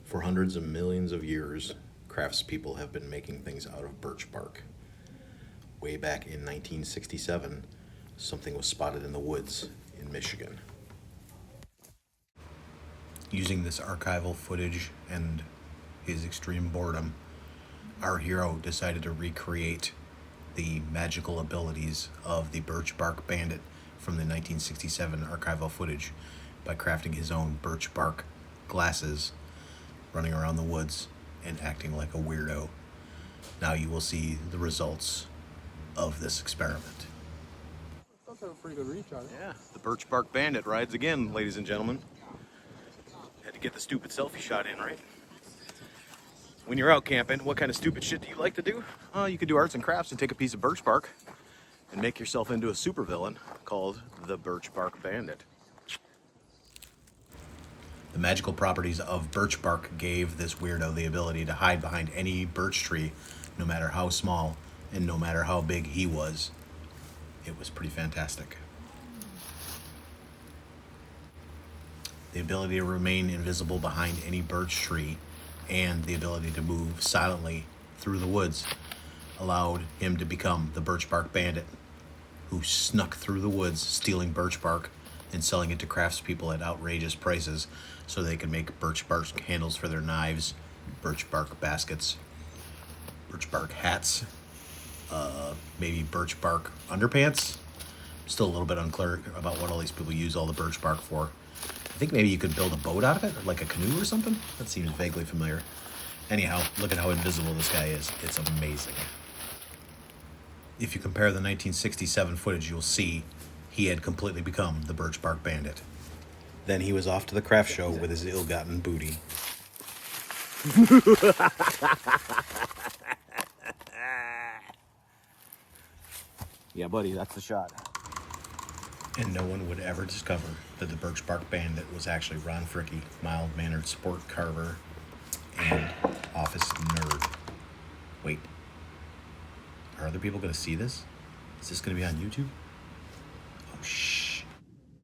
For hundreds of millions of years, craftspeople have been making things out of birch bark. Way back in 1967, something was spotted in the woods in Michigan. Using this archival footage and his extreme boredom, our hero decided to recreate the magical abilities of the Birch Bark Bandit from the 1967 archival footage by crafting his own birch bark glasses, running around the woods, and acting like a weirdo. Now you will see the results of this experiment. Does have a pretty good reach on it. Yeah, the Birch Bark Bandit rides again, ladies and gentlemen. Had to get the stupid selfie shot in, right? When you're out camping, what kind of stupid shit do you like to do? You could do arts and crafts and take a piece of birch bark and make yourself into a supervillain called the Birch Bark Bandit. The magical properties of birch bark gave this weirdo the ability to hide behind any birch tree, no matter how small and no matter how big he was. It was pretty fantastic. The ability to remain invisible behind any birch tree and the ability to move silently through the woods allowed him to become the Birch Bark Bandit, who snuck through the woods stealing birch bark and selling it to craftspeople at outrageous prices so they could make birch bark handles for their knives, birch bark baskets, birch bark hats, maybe birch bark underpants. Still a little bit unclear about what all these people use all the birch bark for. I think maybe you could build a boat out of it, like a canoe or something. That seems vaguely familiar. Anyhow, look at how invisible this guy is. It's amazing. If you compare the 1967 footage, you'll see he had completely become the Birch Bark Bandit. Then he was off to the craft show with his ill-gotten booty. Yeah, buddy, that's the shot. And no one would ever discover that the Birch Bark Bandit was actually Ron Fricke, mild-mannered sport carver and office nerd. Wait, are other people going to see this? Is this going to be on YouTube? Oh, shit.